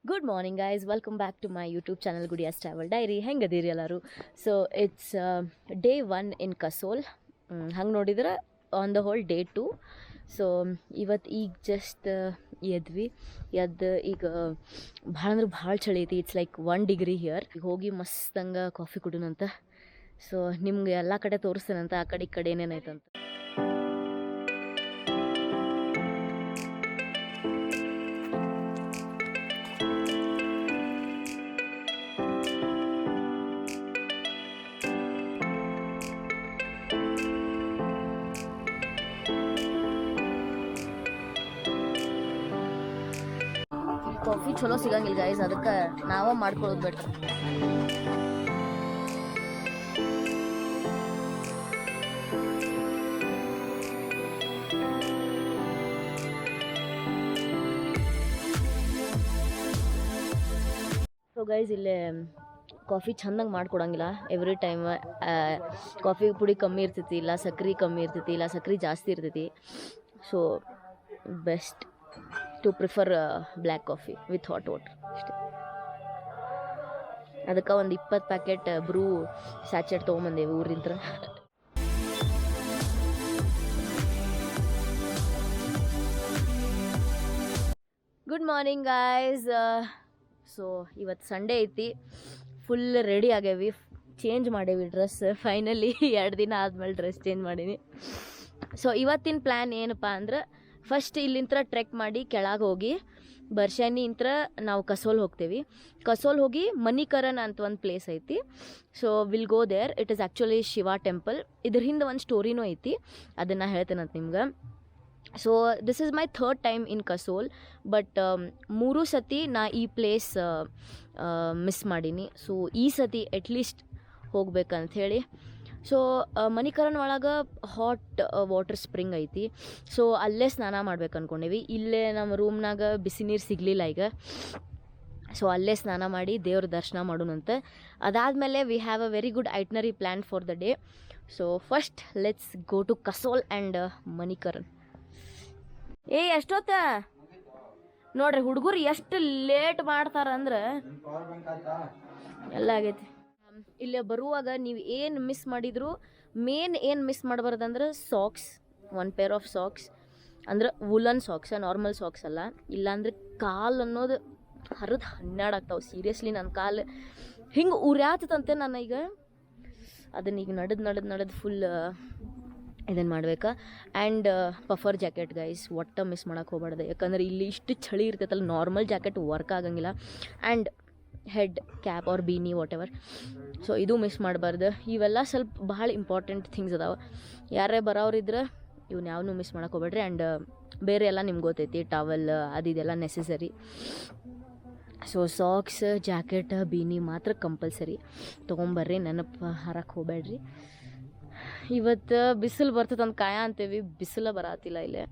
Good morning guys, welcome back to my YouTube channel Gudiya's travel diary. ಹೆಂಗದೀರಿ ಎಲ್ಲರೂ? So it's day 1 in Kasol. ಹಂಗೆ ನೋಡಿದ್ರೆ on the whole day 2. So ಇವತ್ತು ಈಗ just ಎದ್ದು ಈಗ ಭಾಳ ಅಂದ್ರೆ ಭಾಳ ಚಳಿ ಐತಿ. It's like 1 degree here. ಈಗ ಹೋಗಿ ಮಸ್ತಂಗೆ ಕಾಫಿ ಕುಡಿನಂತ. ಸೊ ನಿಮ್ಗೆ ಎಲ್ಲ ಕಡೆ ತೋರಿಸ್ತೇನಂತ, ಆ ಕಡೆ ಈ ಕಡೆ ಏನೇನೈತಂತ. ಕಾಫಿ ಚಲೋ ಸಿಗಂಗಿಲ್ಲ ಗೈಸ್, ಅದಕ್ಕೆ ನಾವೇ ಮಾಡ್ಕೊಳ್ಳೋದು ಬೆಟ್ರ್. ಸೊ ಗೈಸ್, ಇಲ್ಲೇ ಕಾಫಿ ಚೆಂದಂಗೆ ಮಾಡ್ಕೊಡಂಗಿಲ್ಲ. ಎವ್ರಿ ಟೈಮ್ ಕಾಫಿ ಪುಡಿ ಕಮ್ಮಿ ಇರ್ತೈತಿ, ಇಲ್ಲ ಸಕ್ರೆ ಕಮ್ಮಿ ಇರ್ತೈತಿ, ಇಲ್ಲ ಸಕ್ರೆ ಜಾಸ್ತಿ ಇರ್ತೈತಿ. So best to prefer black coffee with hot water ಅಷ್ಟೇ. ಅದಕ್ಕೆ ಒಂದು 20 ಪ್ಯಾಕೆಟ್ ಬ್ರೂ ಸ್ಯಾಚೆಟ್ ತೊಗೊಂಬಂದೇವಿ ಊರಿಂತ್ರ. Good morning guys. ಸೊ ಇವತ್ತು ಸಂಡೇ ಐತಿ, ಫುಲ್ ರೆಡಿ ಆಗೇವಿ. ಚೇಂಜ್ ಮಾಡೇವಿ ಡ್ರೆಸ್ ಫೈನಲಿ. 2 ದಿನ ಆದಮೇಲೆ ಡ್ರೆಸ್ ಚೇಂಜ್ ಮಾಡೀನಿ. ಸೊ ಇವತ್ತಿನ ಪ್ಲ್ಯಾನ್ ಏನಪ್ಪ ಅಂದ್ರೆ, ಫಸ್ಟ್ ಇಲ್ಲಿಂತ್ರ ಟ್ರೆಕ್ ಮಾಡಿ ಕೆಳಗೆ ಹೋಗಿ ಬರ್ಷಾನಿಂತ್ರ ನಾವು ಕಸೋಲ್ ಹೋಗ್ತೇವೆ. ಕಸೋಲ್ ಹೋಗಿ ಮಣಿಕರನ್ ಅಂತ ಒಂದು ಪ್ಲೇಸ್ ಐತಿ. So will go there. It is actually Shiva temple. ಇದ್ರ ಹಿಂದೆ ಒಂದು ಸ್ಟೋರಿನೂ ಐತಿ, ಅದನ್ನು ಹೇಳ್ತೇನಂತ ನಿಮ್ಗೆ. So this is my 3rd time in Kasol. But 3 ಸತಿ ನಾ ಈ ಪ್ಲೇಸ್ ಮಿಸ್ ಮಾಡೀನಿ. ಸೊ ಈ ಸತಿ ಅಟ್ಲೀಸ್ಟ್ ಹೋಗ್ಬೇಕಂಥೇಳಿ. ಸೊ ಮಣಿಕರನ್ ಒಳಗೆ ಹಾಟ್ ವಾಟರ್ ಸ್ಪ್ರಿಂಗ್ ಐತಿ. ಸೊ ಅಲ್ಲೇ ಸ್ನಾನ ಮಾಡ್ಬೇಕು ಅಂದ್ಕೊಂಡೇವಿ. ಇಲ್ಲೇ ನಮ್ಮ ರೂಮ್ನಾಗ ಬಿಸಿ ನೀರು ಸಿಗಲಿಲ್ಲ ಈಗ. ಸೊ ಅಲ್ಲೇ ಸ್ನಾನ ಮಾಡಿ ದೇವ್ರ ದರ್ಶನ ಮಾಡೋಣಂತೆ. ಅದಾದಮೇಲೆ we have a very good itinerary plan for the day. So first let's go to Kasol and Manikaran. ಎಷ್ಟೊತ್ತ ನೋಡ್ರಿ, ಹುಡುಗರು ಎಷ್ಟು ಲೇಟ್ ಮಾಡ್ತಾರಂದ್ರೆ ಎಲ್ಲ ಆಗೈತಿ. ಇಲ್ಲೇ ಬರುವಾಗ ನೀವು ಏನು ಮಿಸ್ ಮಾಡಿದ್ರು, ಮೇನ್ ಏನು ಮಿಸ್ ಮಾಡಬಾರ್ದಂದ್ರೆ ಸಾಕ್ಸ್. 1 ಪೇರ್ ಆಫ್ ಸಾಕ್ಸ್ ಅಂದ್ರೆ ವುಲನ್ ಸಾಕ್ಸ್, ನಾರ್ಮಲ್ ಸಾಕ್ಸ್ ಅಲ್ಲ. ಇಲ್ಲಾಂದ್ರೆ ಕಾಲು ಅನ್ನೋದು ಹರಿದು 12 ಆಗ್ತಾವೆ. ಸೀರಿಯಸ್ಲಿ ನನ್ನ ಕಾಲು ಹಿಂಗೆ ಉರ್ಯಾತಂತೆ. ನಾನು ಈಗ ಅದನ್ನ ಈಗ ನಡೆದು ಫುಲ್ ಇದನ್ನು ಮಾಡ್ಬೇಕಾ. ಆ್ಯಂಡ್ ಪಫರ್ ಜಾಕೆಟ್ ಗೈಸ್, ಒಟ್ಟು ಮಿಸ್ ಮಾಡೋಕೆ ಹೋಗ್ಬಾರ್ದು. ಯಾಕಂದ್ರೆ ಇಲ್ಲಿ ಇಷ್ಟು ಚಳಿ ಇರ್ತೈತಲ್ಲ, ನಾರ್ಮಲ್ ಜಾಕೆಟ್ ವರ್ಕ್ ಆಗಂಗಿಲ್ಲ. And head cap or beanie whatever. So ಇದು ಮಿಸ್ ಮಾಡಬಾರ್ದು. ಇವೆಲ್ಲ ಸ್ವಲ್ಪ ಭಾಳ ಇಂಪಾರ್ಟೆಂಟ್ ಥಿಂಗ್ಸ್ ಅದಾವೆ. ಯಾರೇ ಬರೋರಿದ್ರೆ ಇವ್ನು ಯಾವನ್ನೂ ಮಿಸ್ ಮಾಡೋಕೆ ಹೋಗ್ಬೇಡ್ರಿ. ಆ್ಯಂಡ್ ಬೇರೆ ಎಲ್ಲ ನಿಮ್ಗೆ ಗೊತ್ತೈತಿ, ಟವಲ್ ಅದೆಲ್ಲ ನೆಸೆಸರಿ. ಸೊ ಸಾಕ್ಸ್, ಜಾಕೆಟ್, ಬೀನಿ ಮಾತ್ರ ಕಂಪಲ್ಸರಿ ತೊಗೊಂಬರ್ರಿ. ನೆನಪು ಹಾರಕ್ಕೆ ಹೋಗ್ಬೇಡ್ರಿ. ಇವತ್ತು ಬಿಸಿಲು ಬರ್ತದೆ ಅಂತ ಕಾಯ ಅಂತೇವಿ, ಬಿಸಿಲು ಬರತ್ತಿಲ್ಲ ಇಲ್ಲೇ.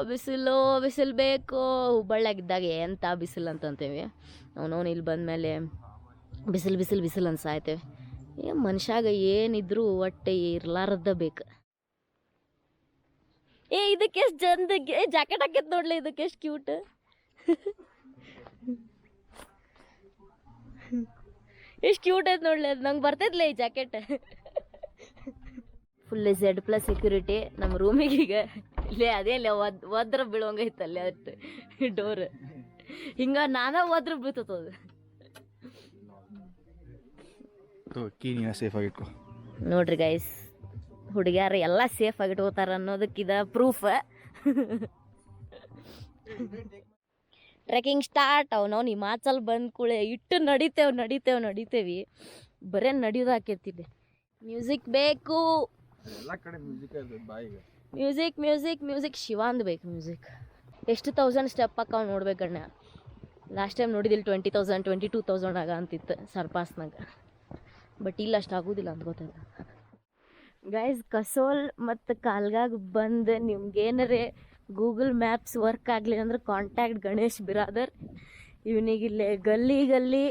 ಬಿಸಿಲು ಬೇಕು. ಹುಬ್ಬಳ್ಳಿಯಾಗಿದ್ದಾಗ ಎಂಥ ಬಿಸಿಲು ಅಂತಂತೇವಿ. ಅವನವನು ಇಲ್ಲಿ ಬಂದಮೇಲೆ ಬಿಸಿಲು ಅನ್ಸಾಯ್ತೇವೆ. ಮನುಷ್ಯಾಗ ಏನಿದ್ರು ಒಟ್ಟೆ ಇರ್ಲಾರ್ದ ಬೇಕು. ಇದಕ್ಕೆ ಎಷ್ಟು ಚಂದಗೆ ಜಾಕೆಟ್ ಹಾಕೈತೆ ನೋಡ್ಲಿ, ಇದಕ್ಕೆ ಎಷ್ಟು ಕ್ಯೂಟ್. ಎಷ್ಟು ಕ್ಯೂಟ್ ಐತೆ ನೋಡ್ಲಿ ಅದು. ನಂಗೆ ಬರ್ತೈತ್ಲೆ ಈ ಜಾಕೆಟ್. ಫುಲ್ Z+ ಸೆಕ್ಯೂರಿಟಿ ನಮ್ಮ ರೂಮಿಗೆ. ಈಗ ಇಲ್ಲೇ ಅದೇ ಇಲ್ಲ ಒದ್ರ ಬೀಳೋಂಗೈತಲ್ಲೇ ಅಷ್ಟು ಡೋರ್. ಹಿಂಗೆ ನಾನಾ ಒದ್ರ ಬೀಳ್ತದ. ನೋಡ್ರಿ ಗೈಸ್, ಹುಡುಗ್ಯಾರ ಎಲ್ಲ ಸೇಫ್ ಆಗಿಟ್ಕೋತಾರ ಅನ್ನೋದಕ್ಕಿದ ಪ್ರೂಫ್. Trekking start. ನಾವು ಹಿಮಾಚಲ್ ಬಂದ ಕೂಳೆ ಇಟ್ಟು ನಡಿತೇವಿ. ಬರೇ ನಡೆಯೋದು ಹಾಕೈತಿದೆ. ಮ್ಯೂಸಿಕ್ ಬೇಕು, ಮ್ಯೂಸಿಕ್ ಶಿವಾಂದ್ ಬೇಕು ಮ್ಯೂಸಿಕ್. ಎಷ್ಟು 1000 ಸ್ಟೆಪ್ ಹಾಕವ್ ನೋಡ್ಬೇಕಣ್ಣ. ಲಾಸ್ಟ್ ಟೈಮ್ ನೋಡಿದಿಲ್ಲ 20,000 22,000 ಆಗ ಅಂತಿತ್ತು ಸರ್ಪಾಸ್ನಾಗ. ಬಟ್ ಇಲ್ಲ, ಅಷ್ಟು ಆಗೋದಿಲ್ಲ ಅಂತ ಗೊತ್ತಲ್ಲ ಗೈಸ್. ಕಸೋಲ್ ಮತ್ತು ಕಾಲ್ಗಾಗ್ ಬಂದು ನಿಮ್ಗೇನರೇ ಗೂಗಲ್ ಮ್ಯಾಪ್ಸ್ ವರ್ಕ್ ಆಗಲಿಲ್ಲ ಅಂದ್ರೆ ಕಾಂಟ್ಯಾಕ್ಟ್ ಗಣೇಶ್ ಬಿರಾದರ್. ಇವನಿಗಿಲ್ಲೇ ಗಲ್ಲಿ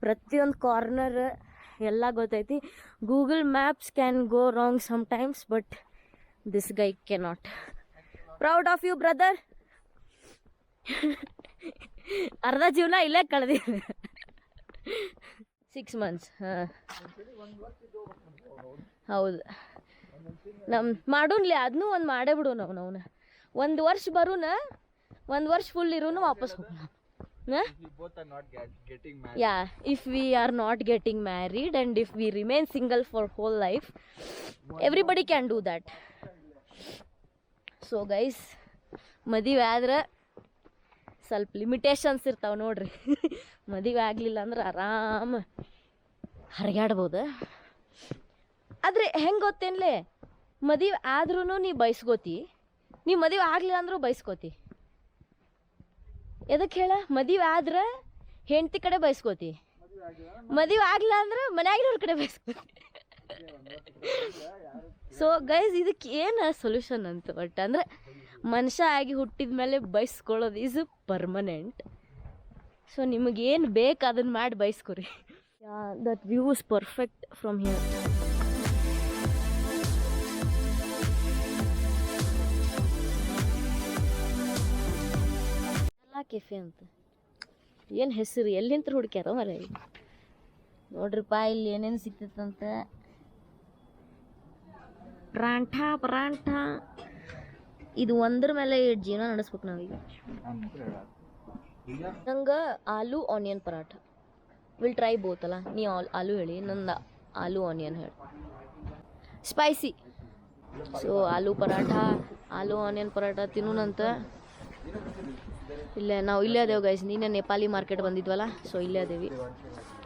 ಪ್ರತಿಯೊಂದು ಕಾರ್ನರ್ ಎಲ್ಲ ಗೊತ್ತೈತಿ. Google maps can go wrong sometimes, but this guy cannot. Proud of you brother. ಅರ್ಧ ಜೀವನ ಇಲ್ಲೇ ಕಳೆದಿ 6 months. ಹಾಂ ಹೌದು ಮಾಡೋನ್ಲಿ ಅದನ್ನೂ ಒಂದು ಮಾಡೇ ಬಿಡು ನಾವು 1 ವರ್ಷ ಬರೋಣ 1 ವರ್ಷ ಫುಲ್ ಇರೋನು ವಾಪಸ್ ಹೋಗೋಣ. Yeah, if we are not getting married and if we remain single for whole life, everybody can do that. So guys, ಮದುವೆ ಆದ್ರೆ ಸ್ವಲ್ಪ ಲಿಮಿಟೇಷನ್ಸ್ ಇರ್ತಾವೆ ನೋಡ್ರಿ. ಮದುವೆ ಆಗಲಿಲ್ಲ ಅಂದ್ರೆ ಆರಾಮ ಹರಿಗಾಡ್ಬೋದು. ಆದರೆ ಹೆಂಗೆ ಗೊತ್ತೇನ್ಲೇ, ಮದುವೆ ಆದ್ರೂ ನೀ ಬಯಸ್ಕೋತಿ, ನೀ ಮದುವೆ ಆಗಲಿಲ್ಲ ಅಂದರೂ ಬಯಸ್ಕೋತಿ. ಎದಕ್ಕೆ ಹೇಳ? ಮದುವೆ ಆದ್ರೆ ಹೆಂಡತಿ ಕಡೆ ಬಯಸ್ಕೋತಿ, ಮದುವೆ ಆಗಲಿಲ್ಲ ಅಂದ್ರೆ ಮನ್ಯಾಗಿನವ್ರ ಕಡೆ ಬಯಸ್ಕೋತಿ. ಸೊ ಗೈಸ್, ಇದಕ್ಕೆ ಏನು ಸೊಲ್ಯೂಷನ್ ಅಂತ ಬಟ್ ಅಂದರೆ ಮನುಷ್ಯ ಆಗಿ ಹುಟ್ಟಿದ ಮೇಲೆ ಬಯಸ್ಕೊಳ್ಳೋದು ಈಸ್ ಪರ್ಮನೆಂಟ್. ಸೊ ನಿಮಗೇನು ಬೇಕು ಅದನ್ನು ಮಾಡಿ ಬಯಸ್ಕೊರಿ. That view is perfect from here. Cafe ಅಂತ ಏನು ಹೆಸರು, ಎಲ್ಲಿಂತ ಹುಡುಕ್ಯಾರ ಮರ. ನೋಡ್ರಿಪ್ಪ ಇಲ್ಲಿ ಏನೇನು ಸಿಗ್ತೈತಂತ. ಪರಾಂಠ ಇದು ಒಂದ್ರ ಮೇಲೆ ಜೀವನ ನಡೆಸ್ಬೇಕು ನಾವೀಗ. ನಂಗೆ aloo onion paratha will try both ಅಲ್ಲ. ನೀ ಆಲೂ ಹೇಳಿ, ನಂದು ಆಲೂ ಆನಿಯನ್ ಹೇಳಿ. Spicy. So aloo paratha, aloo onion paratha ತಿನ್ನೋಣಂತ. ನಾವು ಇಲ್ಲೇ ಅದೇವು ಗೈಸ್. ನೀನೇ ನೇಪಾಲಿ ಮಾರ್ಕೆಟ್ ಬಂದಿದ್ವಲ್ಲ, ಸೊ ಇಲ್ಲೇ ಅದೇವಿ.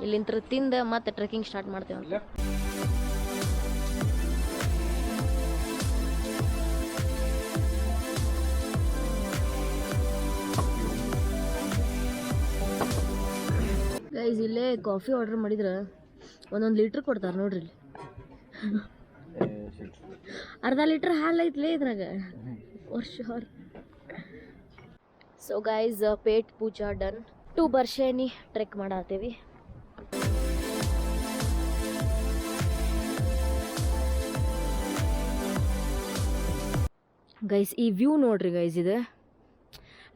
ಇಲ್ಲಿಂದ ತಿಂದು ಮತ್ತೆ ಟ್ರೆಕ್ಕಿಂಗ್ ಸ್ಟಾರ್ಟ್ ಮಾಡ್ತೇವೆ. ಗೈಸ್ ಇಲ್ಲೇ ಕಾಫಿ ಆರ್ಡರ್ ಮಾಡಿದ್ರೆ 1 ಲೀಟ್ರ್ ಕೊಡ್ತಾರೆ ನೋಡ್ರಿ. ಇಲ್ಲಿ ಅರ್ಧ ಲೀಟ್ರ್ ಹಾಲು ಐತ್ಲೇ ಇದ್ರಾಗ. ವರ್ಷ ಸೊ ಗೈಸ್, ಪೇಟ್ ಪೂಜಾ ಡನ್. ಟು ಬರ್ಷೇನಿ ಟ್ರೆಕ್ ಮಾಡತ್ತೀವಿ. ಗೈಸ್ ಈ ವ್ಯೂ ನೋಡ್ರಿ ಗೈಸ್. ಇದು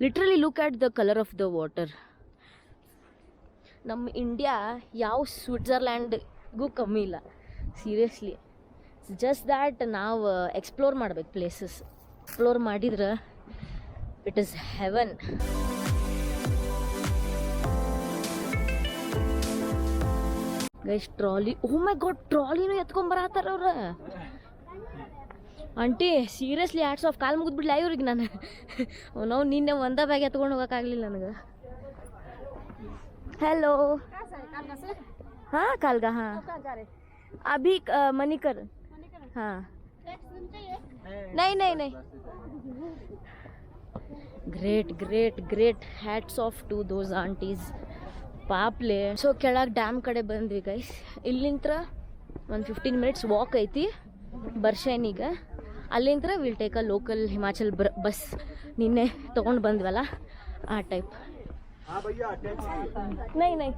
literally look at the colour of the water. ನಮ್ಮ ಇಂಡಿಯಾ ಯಾವ ಸ್ವಿಟ್ಜರ್ಲ್ಯಾಂಡ್ಗೂ ಕಮ್ಮಿ ಇಲ್ಲ, ಸೀರಿಯಸ್ಲಿ. ಜಸ್ಟ್ ದ್ಯಾಟ್ ನಾವು ಎಕ್ಸ್ಪ್ಲೋರ್ ಮಾಡ್ಬೇಕು ಪ್ಲೇಸಸ್. ಎಕ್ಸ್ಪ್ಲೋರ್ ಮಾಡಿದ್ರೆ it is heaven. Guys trolley, oh my god, ಟ್ರಾಲಿನೂ ಎತ್ಕೊಂಬರತ್ತಾರ ಅವ್ರ. Aunty seriously hats off. ಕಾಲು ಮುಗಿದ್ಬಿಡ್ಲ ಇವ್ರಿಗೆ ನಾನು. ನಾವು ನಿನ್ನೆ ಒಂದೇ ಬ್ಯಾಗ್ ಎತ್ಕೊಂಡು ಹೋಗೋಕ್ಕಾಗಲಿಲ್ಲ ನನಗೆ. हेलो हाँ कालगा हाँ अभी मणिकर हाँ नहीं great great great hats off to those aunties ಪಾಪ್ಲೆ. ಸೊ ಕೆಳಗೆ ಡ್ಯಾಮ್ ಕಡೆ ಬಂದ್ವಿ ಗೈಸ್. ಇಲ್ಲಿಂತ್ರ ಒಂದು 15 minutes ವಾಕ್ ಐತಿ ಬರ್ಷೇನಿಗೆ. ಅಲ್ಲಿಂತ್ರ will take a local Himachal bus. ನಿನ್ನೆ ತೊಗೊಂಡು ಬಂದ್ವಲ್ಲ ಆ ಟೈಪ್. नहीं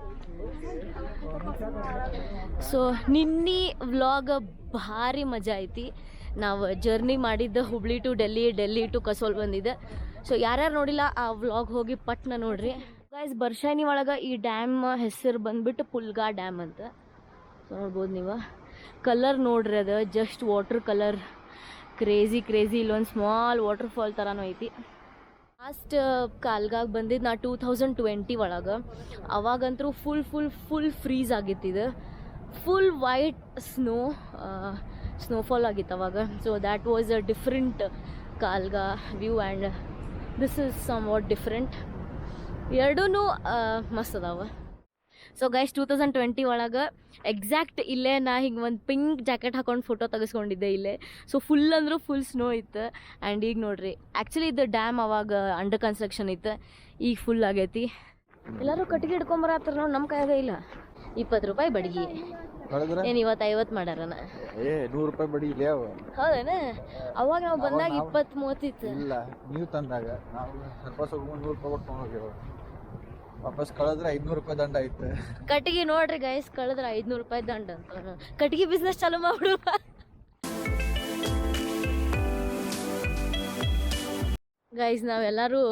ಸೊ ನಿನ್ನೆ ವ್ಲಾಗ್ ಭಾರಿ ಮಜಾ ಐತಿ. ನಾವು ಜರ್ನಿ ಮಾಡಿದ್ದ ಹುಬ್ಳಿ ಟು ಡೆಲ್ಲಿ ಟು ಕಸೋಲ್ ಬಂದಿದ್ದೆ. ಸೊ ಯಾರ್ಯಾರು ನೋಡಿಲ್ಲ ಆ ವ್ಲಾಗ್ ಹೋಗಿ ಪಟ್ನ ನೋಡ್ರಿ ಗೈಸ್. ಬರ್ಷಾನಿ ಒಳಗೆ ಈ ಡ್ಯಾಮ್ ಹೆಸರು ಬಂದ್ಬಿಟ್ಟು ಪುಲ್ಗಾ ಡ್ಯಾಮ್ ಅಂತ. ಸೊ ನೋಡ್ಬೋದು ನೀವು. ಕಲರ್ ನೋಡ್ರಿ, ಅದು ಜಸ್ಟ್ ವಾಟರ್ ಕಲರ್ ಕ್ರೇಜಿ. ಇಲ್ಲೊಂದು ಸ್ಮಾಲ್ ವಾಟರ್ ಫಾಲ್ ಥರನೂ ಐತಿ. ಲಾಸ್ಟ್ ಕಾಲ್ಗಾಗ ಬಂದಿದ್ದು ನಾ 2020 ಒಳಗೆ. ಅವಾಗಂತೂ ಫುಲ್ ಫ್ರೀಸ್ ಆಗಿತ್ತು. ಫುಲ್ ವೈಟ್ ಸ್ನೋಫಾಲ್ ಆಗಿತ್ತು ಅವಾಗ. So that was a different Kalga view and this is somewhat different. ಎರಡೂ ಮಸ್ತ್ ಅದಾವ. ಸೊ ಗೈಸ್ 2020 ಒಳಗೆ ಎಕ್ಸಾಕ್ಟ್ ಇಲ್ಲೇ ನಾ ಹಿಂಗೆ ಒಂದು ಪಿಂಕ್ ಜಾಕೆಟ್ ಹಾಕೊಂಡು ಫೋಟೋ ತೆಗೆಸ್ಕೊಂಡಿದ್ದೆ ಇಲ್ಲೇ. ಸೊ ಫುಲ್ ಅಂದರೂ ಫುಲ್ ಸ್ನೋ ಇತ್ತು. ಆ್ಯಂಡ್ ಈಗ ನೋಡ್ರಿ, ಆ್ಯಕ್ಚುಲಿ ಇದು ಡ್ಯಾಮ್ ಅವಾಗ ಅಂಡರ್ ಕನ್ಸ್ಟ್ರಕ್ಷನ್ ಇತ್ತು, ಈಗ ಫುಲ್ ಆಗೈತಿ. ಎಲ್ಲರೂ ಕಟ್ಟಿಗೆ ಹಿಡ್ಕೊಂಬರತ್ತಾರ ನೋಡಿ, ನಮ್ಮ ಕೈಯಾಗ ಇಲ್ಲ. 20 ರೂಪಾಯಿ ಬಡ್ಗಿ. ಏನು ಇವತ್ತು 50 ಮಾಡ್ಯಾರನ? 100 ರೂಪಾಯಿ ಬಡಿ ಇಲ್ಲ. ಹೌದೇನ? ಅವಾಗ ನಾವು ಬಂದಾಗ 20-30 ಇತ್ತು. ಇಲ್ಲ, ನೀವು ತಂದಾಗ ನಾವು ವಾಪಸ್ ಹೋಗಿ 100 ರೂಪಾಯಿ ಕೊಟ್ಟು ಹೋಗ್ಯಾವ. ವಾಪಸ್ ಕಳೆದ್ರೆ 500 ರೂಪಾಯಿ ದಂಡ ಐತೆ. ಕಟ್ಟಿಗೆ ನೋಡ್ರಿ ಗೈಸ್, ಕಳೆದ್ರೆ 500 ರೂಪಾಯಿ ದಂಡ ಅಂತ. ಕಟ್ಟಿಗೆ ಬಿಸ್ನೆಸ್ ಚಾಲೂ ಮಾಡ್ಬಿಡು. ಗೈಸ್ ನಾವೆಲ್ಲರೂ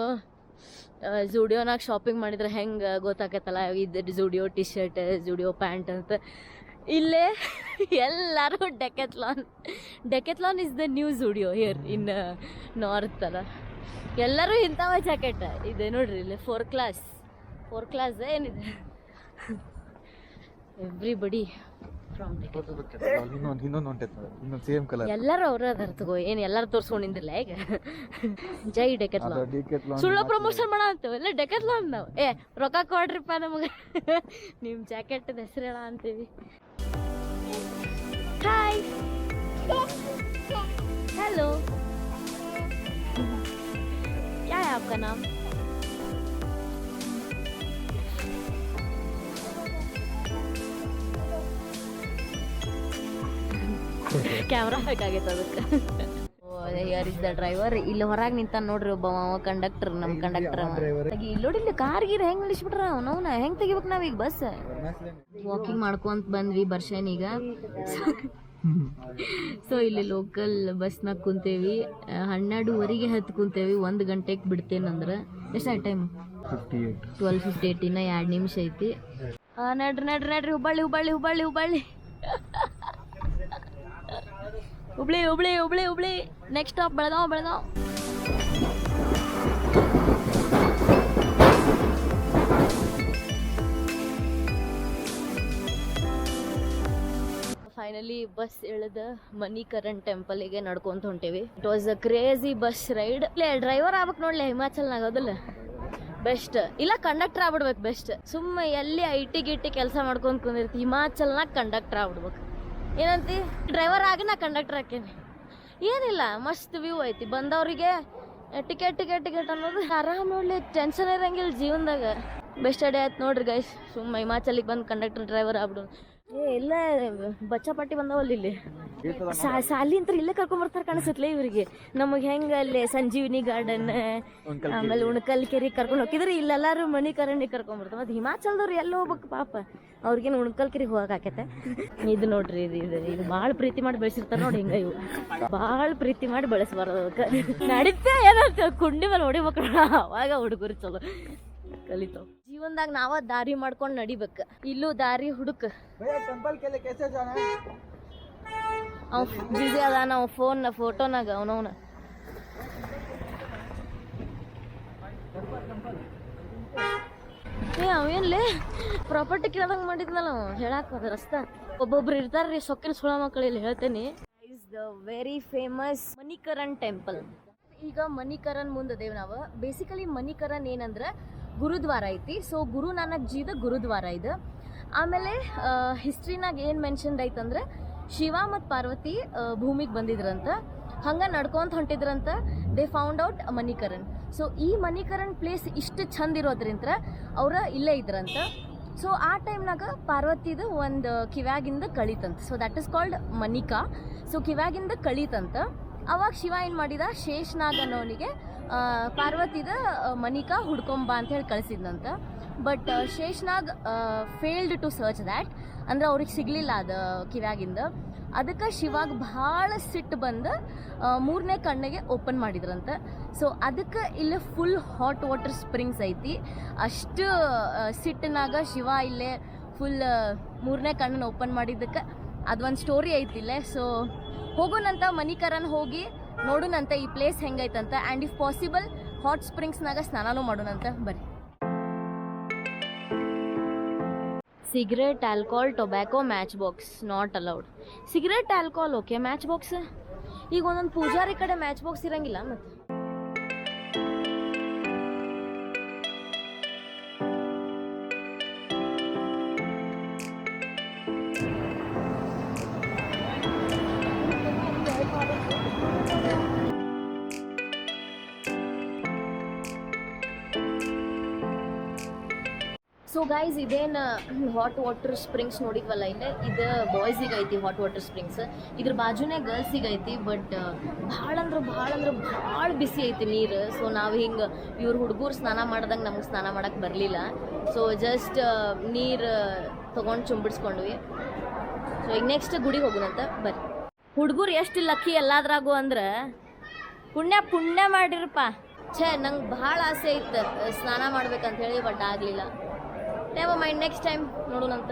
ಝುಡಿಯೋನಾಗ ಶಾಪಿಂಗ್ ಮಾಡಿದ್ರೆ ಹೆಂಗೆ ಗೊತ್ತಾಗತ್ತಲ್ಲ ಇದು Zudio T shirt Zudio pant ಅಂತ. ಇಲ್ಲೇ ಎಲ್ಲರೂ Decathlon is the new Zudio here in north ಅಲ್ಲ. ಎಲ್ಲರೂ ಇಂಥವ ಜಾಕೆಟ್ ಇದೆ ನೋಡ್ರಿ ಇಲ್ಲಿ 4 ಕ್ಲಾಸ್ ಏನಿದೆ ಎವ್ರಿಬಡಿ ಫ್ರಮ್ ಇನ್ನೊಂದು ಸೇಮ್ ಕಲರ್ ಎಲ್ಲರೂ ಅವ್ರ ಅದಾರ ತಗೋ. ಏನು ಎಲ್ಲರೂ ತೋರ್ಸ್ಕೊಂಡಿದ್ದಿಲ್ಲ ಈಗ ಜೈ ಡೆಕೆತ್ಲಾನ್ ಸುಳ್ಳು ಪ್ರಮೋಷನ್ ಮಾಡ ಅಂತೇವೆಲ್ಲ ಡೆಕೆತ್ಲಾನ್ ನಾವು. ರೊಕ್ಕ ಕೊಡ್ರಿಪ್ಪ ನಮಗೆ ನಿಮ್ಮ ಜಾಕೆಟ್ ಹೆಸರು ಹೇಳ ಅಂತೀವಿ. ಹಾಯ್ हेलो क्या है आपका नाम? ಕ್ಯಾಮ್ರಾ ಬೇಕಾಗಿತ್ತು ಅದಕ್ಕೆ. ಯಾರ್ ಇಸ್ ದ ಡ್ರೈವರ್? ಇಲ್ಲಿ ಹೊರಗೆ ನಿಂತ ನೋಡ್ರಿ ಒಬ್ಬ ಕಂಡಕ್ಟರ್, ನಮ್ಮ ಕಂಡಕ್ಟರ್. ಇಲ್ಲಿ ನೋಡಿ ಇಲ್ಲಿ ಕಾರ್ ಗೀರ್ ಹೆಂಗ್ ನಿಲ್ಲಿಸ್ಬಿಟ್ರ ಅವನವನ. ಹೆಂಗ್ ತೆಗಿಬೇಕು ನಾವೀಗ ಬಸ್? ವಾಕಿಂಗ್ ಮಾಡ್ಕೊಂತ ಬಂದ್ವಿ ಬರ್ಷಾನೀಗ. ಸೊ ಇಲ್ಲಿ ಲೋಕಲ್ ಬಸ್ನಾಗ ಕುಂತೇವಿ. 12:15 ಹತ್ತು ಕುಂತೇವಿ. 1 ಗಂಟೆಗೆ ಬಿಡ್ತೇನಂದ್ರೆ ಎಷ್ಟಾಯ್ತು ಟೈಮ್? 12:58. ಇನ್ನ 2 ನಿಮಿಷ ಐತಿ. ನಡ್ರಿ Hubli. Next stop Belgaum. Finally bus ಇಳಿದ ಮಣಿಕರಣ್ ಟೆಂಪಲ್ಗೆ ನಡ್ಕೊಂತ ಹೊಂಟೇವಿ. It was a crazy bus ride. Driver ಆಗ್ಬೇಕು ನೋಡ್ಲಿ ಹಿಮಾಚಲ್ನಾಗ, ಅದಲ್ಲ ಬೆಸ್ಟ್. ಇಲ್ಲ ಕಂಡಕ್ಟರ್ ಆಗ್ಬಿಡ್ಬೇಕು ಬೆಸ್ಟ್. ಸುಮ್ಮ ಎಲ್ಲಿ ಐಟಿ ಕೆಲಸ ಮಾಡ್ಕೊಂತ ಕುಂದಿರ್ತಿ, ಹಿಮಾಚಲ್ನಾಗ ಕಂಡಕ್ಟರ್ ಆಗ್ಬಿಡ್ಬೇಕು. ಏನಂತಿ? ಡ್ರೈವರ್ ಆಗಿ ನಾ ಕಂಡಕ್ಟರ್ ಹಾಕೇನಿ. ಏನಿಲ್ಲ, ಮಸ್ತ್ ವ್ಯೂ ಐತಿ. ಬಂದವ್ರಿಗೆ ಟಿಕೆಟ್ ಅನ್ನೋದು ಆರಾಮ್ ನೋಡ್ಲಿ, ಟೆನ್ಷನ್ ಇರಂಗಿಲ್ಲ ಜೀವನದಾಗ. ಬೆಸ್ಟ್ ಡೇ ಆಯ್ತು ನೋಡ್ರಿ ಗೈಸ್. ಸುಮ್ಮ ಹಿಮಾಚಲಿಗೆ ಬಂದು ಕಂಡಕ್ಟರ್ ಡ್ರೈವರ್ ಆಗ್ಬಿಡು. ಎಲ್ಲ ಬಚ್ಚಾಪಟ್ಟಿ ಬಂದವಲ್ಲ ಇಲ್ಲಿ. ಸಾಲಿ ಅಂತ ಇಲ್ಲೇ ಕರ್ಕೊಂಡ್ಬರ್ತಾರೆ ಕಾಣಿಸುತ್ತಲೇ ಇವರಿಗೆ. ನಮಗೆ ಹೆಂಗ ಅಲ್ಲಿ ಸಂಜೀವಿನಿ ಗಾರ್ಡನ್ ಆಮೇಲೆ ಉಣಕಲ್ ಕೆರೆ ಕರ್ಕೊಂಡು ಹೋಗಿದ್ರೆ, ಇಲ್ಲೆಲ್ಲಾರು ಮಣಿಕರಣಿಗೆ ಕರ್ಕೊಂಡ್ಬರ್ತಾರೆ. ಮತ್ತೆ ಹಿಮಾಚಲದವ್ರು ಎಲ್ಲ ಹೋಗ್ಬೇಕು ಪಾಪ, ಅವ್ರಿಗೇನು ಉಣಕಲ್ ಕೆರೆಗೆ ಹೋಗಾಕೈತೆ. ಇದು ನೋಡ್ರಿ, ಇದು ಭಾಳ ಪ್ರೀತಿ ಮಾಡಿ ಬೆಳೆಸಿರ್ತಾರೆ ನೋಡಿ. ಹಿಂಗ ಇವು ಭಾಳ ಪ್ರೀತಿ ಮಾಡಿ ಬೆಳೆಸ್ಬಾರ್ದು. ಅದಕ್ಕೆ ನಡೀತೆ ಏನಂತ ಕುಂಡಿ ಮೇಲೆ ಹೊಡಿಬೇಕು, ಅವಾಗ ಹುಡುಗರು ಚಲೋ ಕಲಿತಾವ. ಜೀವನದಾಗ ನಾವ ದಾರಿ ಮಾಡ್ಕೊಂಡು ನಡಿಬೇಕು. ಇಲ್ಲೂ ದಾರಿ ಹುಡುಕ. ಅವ್ ಬಿಸಿ ಅದ, ನಾವು ಫೋಟೋನಾಗ ಅವನವನ. ಅವೇನ್ಲೇ ಪ್ರಾಪರ್ಟಿ ಕೇಳ್ದಂಗೆ ಮಾಡಿದ್ನಲ್ಲ ಹೇಳಾಕ ಅದ ರಸ್ತಾ. ಒಬ್ಬೊಬ್ರು ಇರ್ತಾರ್ರಿ ಸೊಕ್ಕಿನ ಸುಳ ಮಕ್ಕಳು. ಇಲ್ಲಿ ಹೇಳ್ತೇನೆ, is the very famous Manikaran temple. ಈಗ ಮಣಿಕರಣ್ ಮುಂದದೇವ್ ನಾವು. ಬೇಸಿಕಲಿ ಮಣಿಕರಣ್ ಏನಂದ್ರೆ ಗುರುದ್ವಾರ ಐತಿ. ಸೊ ಗುರು ನಾನಕ್ ಜಿದ ಗುರುದ್ವಾರ ಇದು. ಆಮೇಲೆ ಹಿಸ್ಟ್ರಿನಾಗ ಏನು ಮೆನ್ಷನ್ ಐತಂದ್ರೆ ಶಿವ ಮತ್ತು ಪಾರ್ವತಿ ಭೂಮಿಗೆ ಬಂದಿದ್ರಂತ. ಹಂಗೆ ನಡ್ಕೊಂತ ಹೊಂಟಿದ್ರಂತ. They found out Manikaran. So ಈ ಮಣಿಕರಣ್ ಪ್ಲೇಸ್ ಇಷ್ಟು ಚಂದ ಇರೋದ್ರಿಂದ ಅವ್ರ ಇಲ್ಲೇ ಇದ್ರಂತ. ಸೊ ಆ ಟೈಮ್ನಾಗ ಪಾರ್ವತಿದು ಒಂದು ಕಿವ್ಯಾಗಿಂದ ಕಳೀತಂತ. So that is called Manika. So ಕಿವ್ಯಾಗಿಂದ ಕಳೀತಂತ. ಅವಾಗ ಶಿವ ಏನು ಮಾಡಿದ, ಶೇಷನಾಗ್ ಅನ್ನೋನಿಗೆ ಪಾರ್ವತಿದ ಮಣಿಕಾ ಹುಡ್ಕೊಂಬ ಅಂತ ಹೇಳಿ ಕಳಿಸಿದ್ನಂತ. But Sheshnag failed to search that. ಅಂದ್ರೆ ಅವ್ರಿಗೆ ಸಿಗಲಿಲ್ಲ ಅದು ಕಿವ್ಯಾಗಿಂದ. ಅದಕ್ಕೆ ಶಿವಾಗ ಭಾಳ ಸಿಟ್ಟು ಬಂದು 3ನೇ ಕಣ್ಣಿಗೆ ಓಪನ್ ಮಾಡಿದ್ರಂತ. ಸೊ ಅದಕ್ಕೆ ಇಲ್ಲಿ ಫುಲ್ ಹಾಟ್ ವಾಟರ್ ಸ್ಪ್ರಿಂಗ್ಸ್ ಐತಿ. ಅಷ್ಟು ಸಿಟ್ಟಿನಾಗ ಶಿವ ಇಲ್ಲೇ ಫುಲ್ 3ನೇ ಕಣ್ಣನ್ನು ಓಪನ್ ಮಾಡಿದ್ದಕ್ಕೆ ಅದೊಂದು ಸ್ಟೋರಿ ಐತಿಲ್ಲೇ. ಸೊ ಹೋಗೋಣಂತ ಮಣಿಕರಣ್ ಹೋಗಿ ನೋಡೋಣಂತ ಈ ಪ್ಲೇಸ್ ಹೆಂಗೈತಂತ. ಆ್ಯಂಡ್ ಇಫ್ ಪಾಸಿಬಲ್ ಹಾಟ್ ಸ್ಪ್ರಿಂಗ್ಸ್ನಾಗ ಸ್ನಾನನೂ ಮಾಡೋಣಂತ. ಬರ್ರಿ. Cigarette, alcohol, tobacco, matchbox not allowed. Cigarette, alcohol okay, matchbox ಈಗ ಒಂದೊಂದು ಪೂಜಾರಿ ಕಡೆ ಮ್ಯಾಚ್ ಬಾಕ್ಸ್ ಇರಂಗಿಲ್ಲ. ಮತ್ತೆ ಸೊ ಗೈಸ್, ಇದೇನು ಹಾಟ್ ವಾಟರ್ ಸ್ಪ್ರಿಂಗ್ಸ್ ನೋಡಿದ್ವಲ್ಲ ಇಲ್ಲೇ, ಇದು ಬಾಯ್ಸಿಗೆ ಐತಿ ಹಾಟ್ ವಾಟರ್ ಸ್ಪ್ರಿಂಗ್ಸ್. ಇದ್ರ ಬಾಜುನೇ ಗರ್ಲ್ಸಿಗೆ ಐತಿ. ಬಟ್ ಭಾಳ ಬಿಸಿ ಐತಿ ನೀರು. ಸೊ ನಾವು ಹಿಂಗೆ ಇವ್ರ ಹುಡುಗರು ಸ್ನಾನ ಮಾಡ್ದಂಗೆ ನಮಗೆ ಸ್ನಾನ ಮಾಡೋಕ್ಕೆ ಬರಲಿಲ್ಲ. ಸೊ ಜಸ್ಟ್ ನೀರು ತೊಗೊಂಡು ಚುಂಬಿಡ್ಸ್ಕೊಂಡ್ವಿ. ಸೊ ಈಗ ನೆಕ್ಸ್ಟ್ ಗುಡಿಗೆ ಹೋಗೋಣಂತ ಬರ್ರಿ. ಹುಡುಗರು ಎಷ್ಟು ಲಕ್ಕಿ ಎಲ್ಲಾದ್ರಾಗು ಅಂದ್ರೆ ಪುಣ್ಯ ಮಾಡಿರಪ್ಪ. ಛೇ ನಂಗೆ ಭಾಳ ಆಸೆ ಇತ್ತು ಸ್ನಾನ ಮಾಡ್ಬೇಕಂತ ಹೇಳಿ, ಬಟ್ ಆಗಲಿಲ್ಲ. ನೆವರ್ ಮೈಂಡ್, ನೆಕ್ಸ್ಟ್ ಟೈಮ್ ನೋಡೋಣಂತ.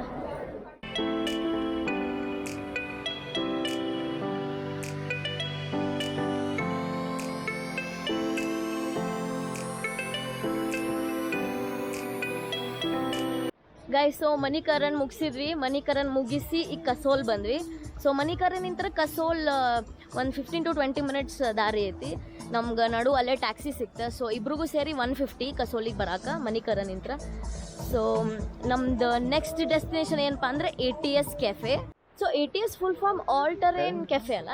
ಗೈಸ್, ಸೊ ಮಣಿಕರನ್ ಮುಗಿಸಿದ್ವಿ. ಮಣಿಕರನ್ ಮುಗಿಸಿ ಈಗ ಕಸೋಲ್ ಬಂದ್ವಿ. ಸೊ ಮಣಿಕರನ್ ಇಂತ್ರ ಕಸೋಲ್ ಒಂದು 15 to 20 minutes ದಾರಿ ಐತಿ. ನಮ್ಗೆ ನಡು ಅಲ್ಲೇ ಟ್ಯಾಕ್ಸಿ ಸಿಕ್ತ. ಸೊ ಇಬ್ರಿಗೂ ಸೇರಿ 150 ಕಸೋಲಿಗೆ ಬರಾಕ ಮಣಿಕರನ್ ಇಂತ್ರ. ಸೊ ನಮ್ದು ನೆಕ್ಸ್ಟ್ ಡೆಸ್ಟಿನೇಷನ್ ಏನಪ್ಪ ಅಂದರೆ ATS cafe. So ATS full form all terrain cafe ಅಲ್ಲ,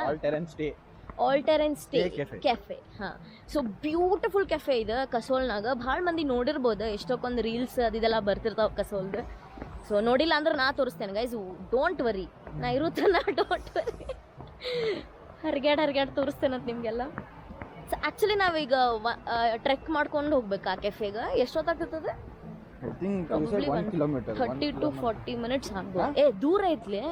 ಆಲ್ ಟೆರೇನ್ ಸ್ಟೇ ಕೆಫೆ. ಹಾಂ, ಸೊ ಬ್ಯೂಟಿಫುಲ್ ಕೆಫೆ ಇದೆ ಕಸೋಲ್ನಾಗ. ಭಾಳ ಮಂದಿ ನೋಡಿರ್ಬೋದು, ಎಷ್ಟೊಂದು ರೀಲ್ಸ್ ಅದೆಲ್ಲ ಬರ್ತಿರ್ತಾವೆ ಕಸೋಲ್ದು. ಸೊ ನೋಡಿಲ್ಲ ಅಂದ್ರೆ ನಾ ತೋರಿಸ್ತೇನೆ ಗೈಸ್, ಡೋಂಟ್ ವರಿ, ನಾ ಇರುತ್ತನ ಡೋಂಟ್ ವರಿ. ಹರ್ಗ್ಯಾಡ್ ತೋರಿಸ್ತೇನೆ ಅಂತ ನಿಮಗೆಲ್ಲ. ಸೊ ಆ್ಯಕ್ಚುಲಿ ನಾವೀಗ ಟ್ರೆಕ್ ಮಾಡ್ಕೊಂಡು ಹೋಗ್ಬೇಕು ಆ ಕೆಫೆಗೆ. ಎಷ್ಟೊತ್ತಾಗ್ತದೆ? 30 to 40 minutes ಆಗ್ಬೋದು. ದೂರ ಐತ್ಲಿ.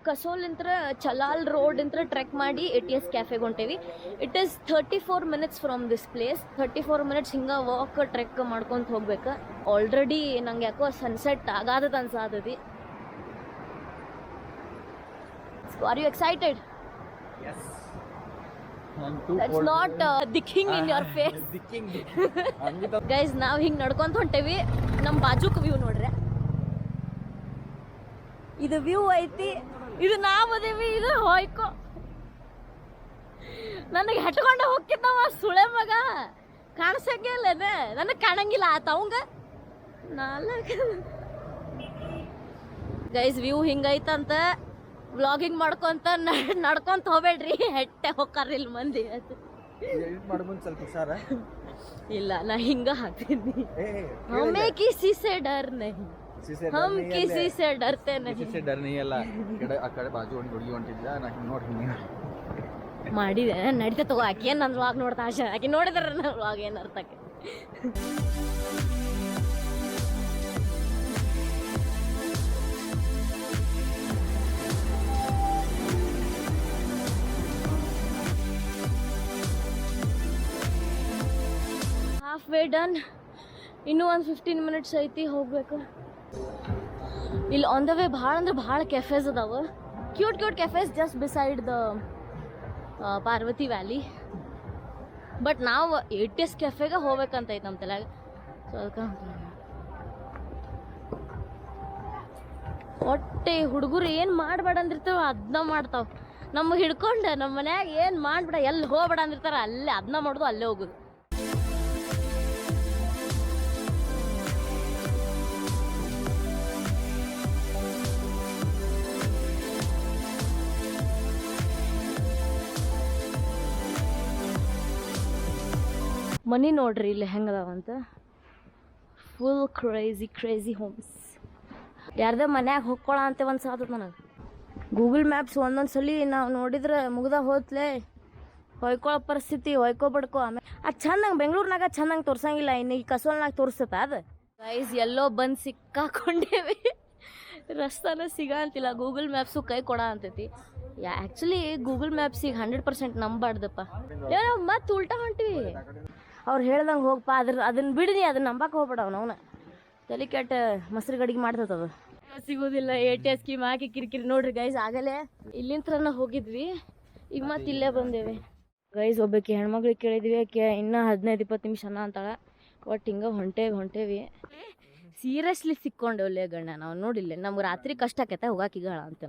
ಕಸೋಲಿಂತ್ರ ಚಲಾಲ್ ರೋಡ್ ಇಂತ್ರ ಟ್ರೆಕ್ ಮಾಡಿ ATS ಕ್ಯಾಫೆಗೆ ಹೊಂಟೇವಿ. It is 34 minutes from this place. 34 minutes ಹಿಂಗೆ ವಾಕ್ ಟ್ರೆಕ್ ಮಾಡ್ಕೊಂತ ಹೋಗ್ಬೇಕು. ಆಲ್ರೆಡಿ ನಂಗೆ ಯಾಕೋ ಸನ್ಸೆಟ್ ಆಗಾದದ ಅನ್ಸಾದದಿ. Are you excited? That's not dicking in your face. Guys, ನಾವು ಹಿಂಗೆ ನಡ್ಕೊಂತ ಹೊಂಟೇವಿ. ನಮ್ಮ ಬಾಜುಕ್ ವ್ಯೂ ನೋಡ್ರೆ, ಇದು ವ್ಯೂ ಐತಿ, ಇದು ನಾವು ಅದೇವಿ, ಇದು ಹೋಯ್ಕೋ. ನನಗೆ ಹೆಟ್ಕೊಂಡ ಹೋಗ್ತಿದ್ದವ ಸುಳೆ ಮಗ, ಕಾಣಿಸಂಗೆ ಇಲ್ಲನೆ, ನನಗೆ ಕಾಣಂಗಿಲ್ಲ ಆತ ಅವಂಗ. ಗೈಸ್, ವ್ಯೂ ಹಿಂಗೈತಂತ ವ್ಲಾಗಿಂಗ್ ಮಾಡ್ಕೊಂತ ನಡ್ಕೊಂತ ಹೋಗ್ಬೇಡ್ರಿ, ಹೆಟ್ಟೆ ಹೋಗ್ತಾರಿಲ್ಲ ಮಂದಿ. ಅದು ಇಲ್ಲ, ನಾ ಹಿಂಗ ಹಾಕ್ತೀನಿ. ಹಮೇ ಕಿಸಿ ಸೆ ಡರ್ ನಹಿ, हम किसी से डरते नहीं. किसी से डर नहीं ಅಲ್ಲ. ಆ ಕಡೆ ಬಾಜು ಒಂದು ಹುಡುಗಿ ಹೊಂಟಿದ್ದ, ನಾ ಹಿಂಗೆ ನೋಡಿ ಮಾಡಿದೆ. ನಡೀತಾ ತಗೋ, ಆಕೆ ನನ್ನ ವ್ಲಾಗ್ ನೋಡ್ತಾ ಆಶೆ, ಆಕೆ ನೋಡಿದ್ರೆ ನನ್ನ ವ್ಲಾಗ್ ಏನು ಅರ್ಥಕ್ಕೆ. Half way done. ಇನ್ನೂ ಒಂದು 15 minutes ಐತಿ, ಹೋಗ್ಬೇಕು. ಇಲ್ಲಿ ಆನ್ ದ ವೇ ಭಾಳ ಅಂದ್ರೆ ಭಾಳ ಕೆಫೇಸ್ ಅದಾವೆ, cute cafes just beside the Parvati valley. But ನಾವು ATS ಕೆಫೆಗೆ ಹೋಗ್ಬೇಕಂತ ಐತೆ ನಮ್ಮ ತಲೆಯಾಗ. ಸೊ ಅದಕ್ಕೆ ಒಟ್ಟೆ ಹುಡುಗರು ಏನು ಮಾಡಬೇಡ ಅಂದಿರ್ತಾವೆ ಅದನ್ನ ಮಾಡ್ತಾವೆ. ನಮಗೆ ಹಿಡ್ಕೊಂಡು ನಮ್ಮ ಮನ್ಯಾಗ ಏನು ಮಾಡಬೇಡ, ಎಲ್ಲಿ ಹೋಗ್ಬೇಡ ಅಂದಿರ್ತಾರೆ, ಅಲ್ಲೇ ಅದನ್ನ ಮಾಡೋದು, ಅಲ್ಲೇ ಹೋಗೋದು. ಮನಿ ನೋಡ್ರಿ ಇಲ್ಲಿ ಹೆಂಗದಾವಂತ, ಫುಲ್ ಕ್ರೇಜಿ ಹೋಮ್ಸ್. ಯಾರ್ದೇ ಮನ್ಯಾಗ ಹೊಕ್ಕೊಳ ಅಂತ ಒಂದು ಸಾತದ ನನಗೆ. ಗೂಗಲ್ ಮ್ಯಾಪ್ಸ್ ಒಂದೊಂದು ಸಲ ನಾವು ನೋಡಿದ್ರೆ ಮುಗ್ದ ಹೋತ್ಲೆ, ಹೊಯ್ಕೊಳ್ಳೋ ಪರಿಸ್ಥಿತಿ, ಹೊಯ್ಕೊಬಿಡ್ಕೊ. ಆಮೇಲೆ ಅದು ಚಂದಂಗೆ ಬೆಂಗ್ಳೂರ್ನಾಗ ಚಂದಂಗೆ ತೋರ್ಸಂಗಿಲ್ಲ, ಇನ್ನು ಈ ಕಸೋಲ್ನಾಗ ತೋರಿಸ್ತತ ಅದು. ಗೈಸ್, ಎಲ್ಲೋ ಬಂದು ಸಿಕ್ಕಾಕೊಂಡೇವಿ, ರಸ್ತಾನ ಸಿಗಂತಿಲ್ಲ. ಗೂಗಲ್ ಮ್ಯಾಪ್ಸು ಕೈ ಕೊಡ ಅಂತೈತಿ. ಆ್ಯಕ್ಚುಲಿ ಗೂಗಲ್ ಮ್ಯಾಪ್ಸಿಗೆ 100% ನಂಬಾರ್ದಪ್ಪ. ಏನೋ ಮತ್ತೆ ಉಲ್ಟಾ ಹೊಂಟಿವಿ. ಅವ್ರು ಹೇಳ್ದಂಗೆ ಹೋಗಪ್ಪ, ಅದನ್ನ ಬಿಡಿದಿ, ಅದನ್ನ ನಂಬಕ್ಕೆ ಹೋಗ್ಬೇಡ. ಅವನವನ ತಲೆ ಕೆಟ್ಟ ಮೊಸರು ಗಡಿಗೆ ಮಾಡ್ತದ, ಸಿಗೋದಿಲ್ಲ. ATS ಸ್ಕೀಮ್ ಹಾಕಿ ಕಿರಿಕಿರಿ ನೋಡ್ರಿ ಗೈಸ್. ಆಗಲೇ ಇಲ್ಲಿಂತ್ರನ ಹೋಗಿದ್ವಿ, ಈಗ ಮತ್ತೆ ಇಲ್ಲೇ ಬಂದೇವಿ ಗೈಸ್. ಒಬ್ಬಾಕಿ ಹೆಣ್ಮಕ್ಳಿಗೆ ಕೇಳಿದ್ವಿ, ಆಕೆ ಇನ್ನೂ 15-20 ನಿಮಿಷ ಅಂತಾಳೆ. ಒಟ್ಟು ಹಿಂಗೆ ಹೊಂಟೇವಿ. ಸೀರಿಯಸ್ಲಿ ಸಿಕ್ಕೊಂಡೇವಲ್ಲೇ ಗಣ್ಣ, ನಾವು ನೋಡಿಲ್ಲ. ನಮ್ಗೆ ರಾತ್ರಿ ಕಷ್ಟ ಆಕೈತೆ ಹೋಗಾಕಿಗಳ ಅಂತ.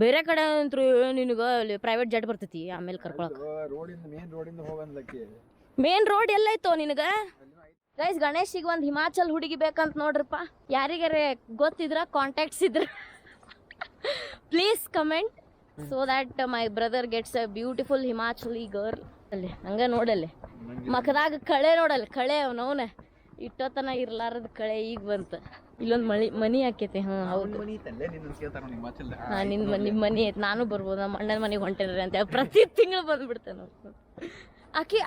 ಬೇರೆ ಕಡೆ ಅಂತೂ ನಿನಗೆ ಅಲ್ಲಿ ಪ್ರೈವೇಟ್ ಜೆಟ್ ಬರ್ತೈತಿ, ಆಮೇಲೆ ಕರ್ಕೊಳಕ್ಕೆ. ಮೇನ್ ರೋಡ್ ಎಲ್ಲೈತೋ ನಿನಗೆ? ಗೈಸ್, ಗಣೇಶಿಗೆ ಒಂದು ಹಿಮಾಚಲ್ ಹುಡುಗಿ ಬೇಕಂತ ನೋಡ್ರಪ್ಪ. ಯಾರಿಗಾರೆ ಗೊತ್ತಿದ್ರ, ಕಾಂಟ್ಯಾಕ್ಟ್ಸ್ ಇದ್ರ please comment, so that my brother gets a beautiful Himachali girl. ಅಲ್ಲಿ ಹಂಗೆ ನೋಡಲ್ಲಿ ಮಖದಾಗ ಕಳೆ ನೋಡಲ್ಲ, ಕಳೆ ಅವನವನ ಇಟ್ಟೋತನ ಇರ್ಲಾರದ ಕಳೆ ಈಗ ಬಂತು. ಇಲ್ಲೊಂದು ಮನಿ ಆಕೈತಿ. ಹಾಂ ಹೌದು, ಹಾಂ ನಿಮ್ಮ ಮನಿ ಐತೆ, ನಾನು ಬರ್ಬೋದು. ನಮ್ಮ ಅಣ್ಣನ ಮನೆಗೆ ಹೊಂಟೇನ್ರಿ ಅಂತ ಪ್ರತಿ ತಿಂಗಳು ಬಂದುಬಿಡ್ತೇನೆ.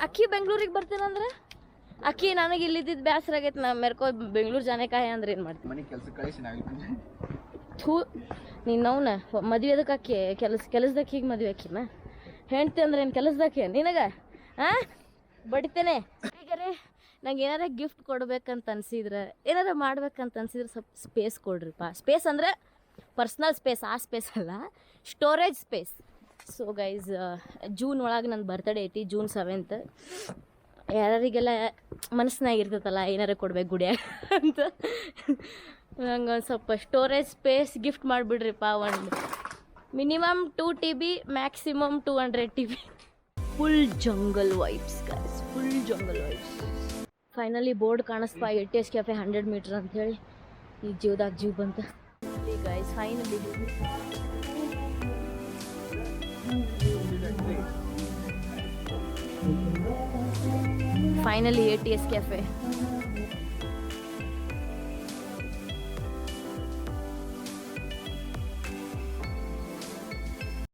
ಅಕ್ಕಿ ಬೆಂಗ್ಳೂರಿಗೆ ಬರ್ತೇನಂದ್ರೆ ಅಕ್ಕಿ ನನಗೆ ಇಲ್ಲಿದ್ದಿದ್ದು ಬೇಸರ ಆಗೈತೆ ನಾ ಮೆರ್ಕೋ ಬೆಂಗ್ಳೂರು ಜಾನೆಕಾಯಿ ಅಂದ್ರೆ ಏನು ಮಾಡ್ತೀನಿ ಮನೆ ಕೆಲಸ ಕಳಿಸಿ ನಾವಿಲ್ಲಿ ಥೂ ನೀನವನ ಮದುವೆ ಅದಕ್ಕೆ ಅಕ್ಕಿ ಕೆಲಸದಕ್ಕೆ ಹೀಗೆ ಮದುವೆ ಅಕ್ಕಿನ ಹೆಂಡ್ತಿ ಅಂದ್ರೆ ಏನು ಕೆಲಸದಕ್ಕೆ ನಿನಗೆ ಹಾಂ ಬಡಿತೇನೆ ಈಗಾರೆ ನಂಗೆ ಏನಾರ ಗಿಫ್ಟ್ ಕೊಡ್ಬೇಕಂತ ಅನ್ಸಿದ್ರೆ ಏನಾರ ಮಾಡ್ಬೇಕಂತ ಅನ್ಸಿದ್ರೆ ಸ್ವಲ್ಪ ಸ್ಪೇಸ್ ಕೊಡ್ರಿಪ್ಪ ಸ್ಪೇಸ್ ಅಂದರೆ ಪರ್ಸ್ನಲ್ ಸ್ಪೇಸ್ ಆ ಸ್ಪೇಸ್ ಅಲ್ಲ storage space so guys June ಒಳಗೆ ನನ್ನ ಬರ್ತಡೇ ಐತಿ ಜೂನ್ 7th ಯಾರಿಗೆಲ್ಲ ಮನಸ್ಸಿನಾಗ ಇರ್ತೈತಲ್ಲ ಏನಾರ ಕೊಡ್ಬೇಕು ಗುಡಿಯಾಗ ಅಂತ ನಂಗೆ ಒಂದು ಸ್ವಲ್ಪ ಸ್ಟೋರೇಜ್ ಸ್ಪೇಸ್ ಗಿಫ್ಟ್ ಮಾಡಿಬಿಡ್ರಿಪ್ಪ ಒಂದು minimum 2 TB maximum 200 TB full jungle vibes guys full jungle vibes finally board ಕಾಣಿಸ್ತಾ ATS ಕೆಫೆ 100 ಮೀಟರ್ ಅಂಥೇಳಿ ಈ ಜೀವದಾಗ ಜೀವ ಬಂತು guys finally ATS cafe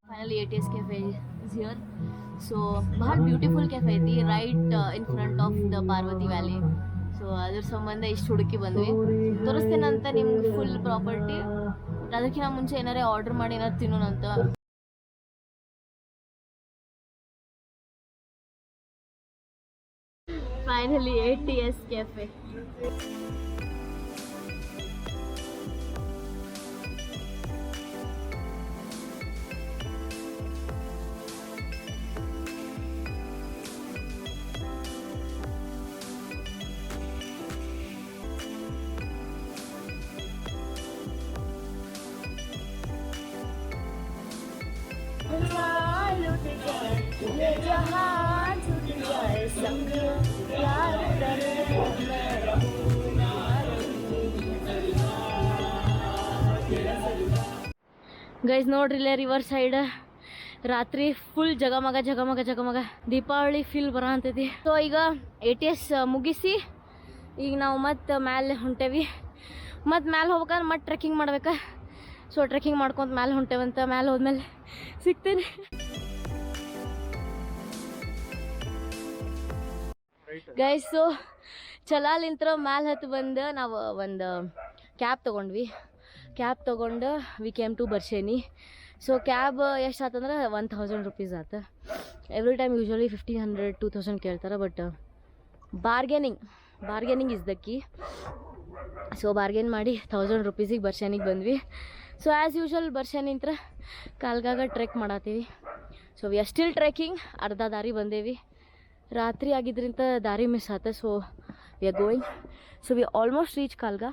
finally ATS cafe is here so ಭಾಳ ಬ್ಯೂಟಿಫುಲ್ ಕೆಫೆ ಐತಿ right in front of the Parvati valley so ಅದ್ರ ಸಂಬಂಧ ಇಷ್ಟು ಹುಡುಕಿ ಬಂದ್ವಿ ತೋರಿಸ್ತೇನಂತ ನಿಮ್ಗೆ ಫುಲ್ ಪ್ರಾಪರ್ಟಿ ಅದಕ್ಕಿಂತ ಮುಂಚೆ ಏನಾರೇ ಆರ್ಡರ್ ಮಾಡಿ ಏನಾರು ತಿನ್ನೋಣಂತ ಫೈನಲಿ ATS ಕೆಫೆ ಗೈಸ್ ನೋಡ್ರಿ ಇಲ್ಲೇ ರಿವರ್ ಸೈಡ್ ರಾತ್ರಿ ಫುಲ್ ಜಗಮಗ ಜಗಮಗ ಜಗಮಗ ದೀಪಾವಳಿ ಫೀಲ್ ಬರೋ ಅಂತೈತಿ ಸೊ ಈಗ ATS ಮುಗಿಸಿ ಈಗ ನಾವು ಮತ್ತೆ ಮ್ಯಾಲೆ ಹೊಂಟೇವಿ ಮತ್ತು ಮ್ಯಾಲೆ ಹೋಗ್ಬೇಕಾದ್ರೆ ಮತ್ತೆ ಟ್ರೆಕ್ಕಿಂಗ್ ಮಾಡ್ಬೇಕಾ ಸೊ ಟ್ರೆಕ್ಕಿಂಗ್ ಮಾಡ್ಕೊಂತ ಮ್ಯಾಲೆ ಹೊಂಟೇವಂತ ಮ್ಯಾಲೆ ಹೋದ್ಮೇಲೆ ಸಿಗ್ತೇನೆ ಗೈಸ್ ಸೊ ಚಲಾಲಿಂತ್ರ ಮ್ಯಾಲೆ ಹತ್ತು ಬಂದು ನಾವು ಒಂದು ಕ್ಯಾಬ್ ತೊಗೊಂಡು we came to Barshaini so cab ಎಷ್ಟು ಆತಂದ್ರೆ 1000 rupees ಆತು ಎವ್ರಿ ಟೈಮ್ ಯೂಶ್ವಲಿ 1500 2000 ಕೇಳ್ತಾರೆ but bargaining is the key so bargain ಮಾಡಿ 1000 rupeesಗೆ ಬರ್ಶಾನಿಗೆ ಬಂದ್ವಿ ಸೊ ಆ್ಯಸ್ ಯೂಶ್ವಲ್ ಬರ್ಶಾನಿಂತ್ರ ಕಾಲ್ಗಾಗ ಟ್ರೆಕ್ ಮಾಡತ್ತೀವಿ so we are still trekking ಅರ್ಧ ದಾರಿ ಬಂದೇವಿ ರಾತ್ರಿ ಆಗಿದ್ರಿಂದ ದಾರಿ ಮಿಸ್ ಆತ so we are going so we almost reach ಕಾಲ್ಗಾ